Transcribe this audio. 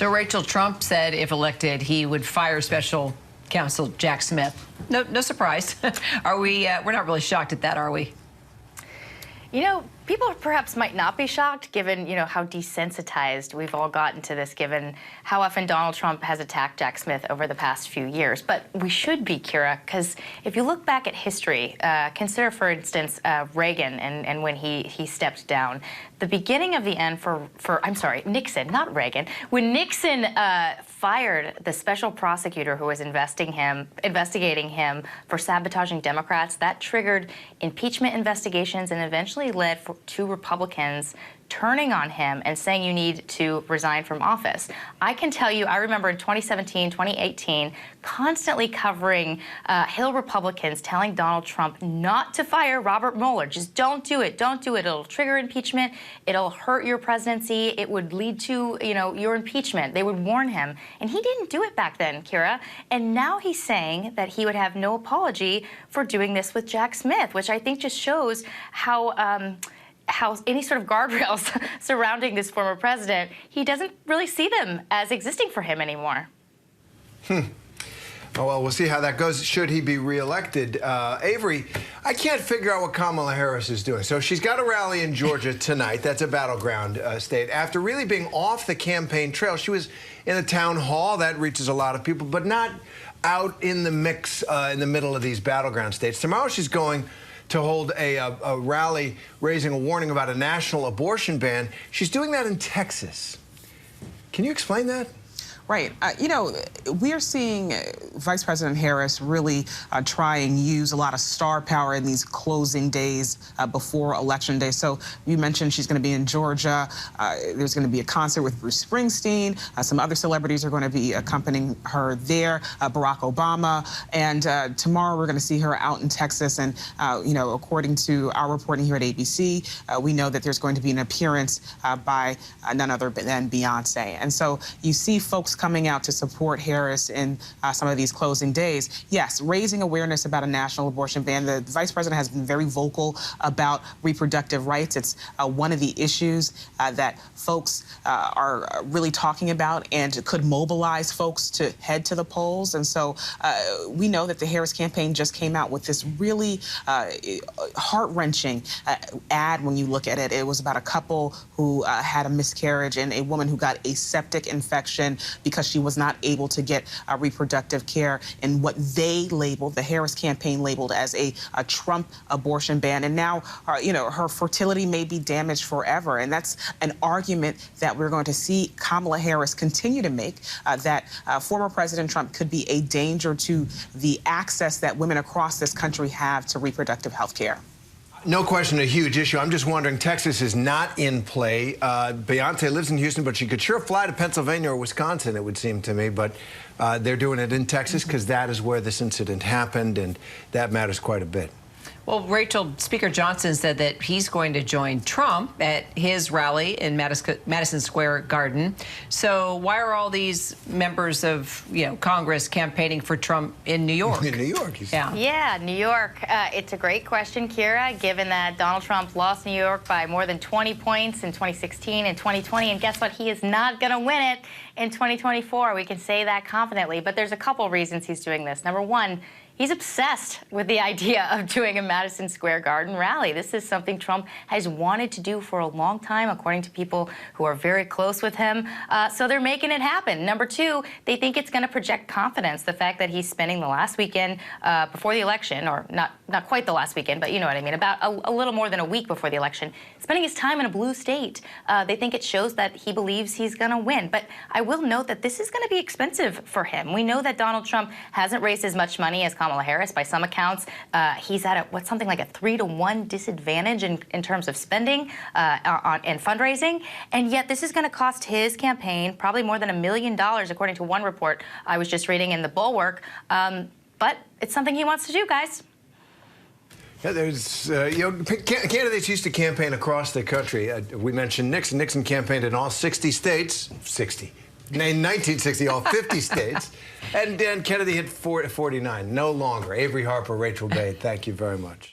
So Rachel, Trump said if elected, he would fire special counsel Jack Smith. No surprise. Are we? We're not really shocked at that, are we? You know, people perhaps might not be shocked given, how desensitized we've all gotten to this, given how often Donald Trump has attacked Jack Smith over the past few years. But we should be, Kira, because if you look back at history, consider, for instance, Reagan and when he stepped down. The beginning of the end I'm sorry, Nixon, not Reagan. When Nixon fired the special prosecutor who was investigating him for sabotaging Democrats, that triggered impeachment investigations and eventually led to Republicans turning on him and saying you need to resign from office. I can tell you, I remember in 2017, 2018, constantly covering Hill Republicans telling Donald Trump not to fire Robert Mueller. Just don't do it. Don't do it. It'll trigger impeachment. It'll hurt your presidency. It would lead to, your impeachment. They would warn him. And he didn't do it back then, Kira. And now he's saying that he would have no apology for doing this with Jack Smith, which I think just shows how any sort of guardrails surrounding this former president, he doesn't really see them as existing for him anymore. Oh, well, we'll see how that goes. Should he be reelected? Avery, I can't figure out what Kamala Harris is doing. So she's got a rally in Georgia tonight. That's a battleground state. After really being off the campaign trail, she was in a town hall. That reaches a lot of people, but not out in the mix in the middle of these battleground states. Tomorrow she's going to hold a rally raising a warning about a national abortion ban. She's doing that in Texas. Can you explain that? Right. We are seeing Vice President Harris really try and use a lot of star power in these closing days before Election Day. So you mentioned she's going to be in Georgia. There's going to be a concert with Bruce Springsteen. Some other celebrities are going to be accompanying her there, Barack Obama. And tomorrow we're going to see her out in Texas. And, according to our reporting here at ABC, we know that there's going to be an appearance by none other than Beyonce. And so you see folks coming out to support Harris in some of these closing days. Yes, raising awareness about a national abortion ban. The vice president has been very vocal about reproductive rights. It's one of the issues that folks are really talking about and could mobilize folks to head to the polls. And so we know that the Harris campaign just came out with this really heart-wrenching ad when you look at it. It was about a couple who had a miscarriage and a woman who got a septic infection because she was not able to get reproductive care in what they labeled, the Harris campaign labeled as a Trump abortion ban. And now, her fertility may be damaged forever. And that's an argument that we're going to see Kamala Harris continue to make, that former President Trump could be a danger to the access that women across this country have to reproductive health care. No question, a huge issue. I'm just wondering, Texas is not in play. Beyonce lives in Houston, but she could sure fly to Pennsylvania or Wisconsin, it would seem to me. But they're doing it in Texas because that is where this incident happened, and that matters quite a bit. Well, Rachel, Speaker Johnson said that he's going to join Trump at his rally in Madison Square Garden. So why are all these members of, Congress campaigning for Trump in New York? In New York, Yeah, New York. It's a great question, Kira, given that Donald Trump lost New York by more than 20 points in 2016 and 2020. And guess what? He is not going to win it in 2024. We can say that confidently. But there's a couple reasons he's doing this. Number one, he's obsessed with the idea of doing a Madison Square Garden rally. This is something Trump has wanted to do for a long time, according to people who are very close with him. So they're making it happen. Number two, they think it's going to project confidence. The fact that he's spending the last weekend before the election, or not quite the last weekend, but you know what I mean, about a little more than a week before the election, spending his time in a blue state. They think it shows that he believes he's going to win. But I will note that this is going to be expensive for him. We know that Donald Trump hasn't raised as much money as Kamala Harris. By some accounts, he's at something like a 3-to-1 disadvantage in terms of spending and fundraising. And yet this is going to cost his campaign probably more than $1 million, according to one report I was just reading in the Bulwark. But it's something he wants to do, guys. Yeah, there's, candidates used to campaign across the country. We mentioned Nixon. Nixon campaigned in all 60 states. 60. In 1960, all 50 states. And Kennedy hit 49. No longer. Avery Harper, Rachel Bay, thank you very much.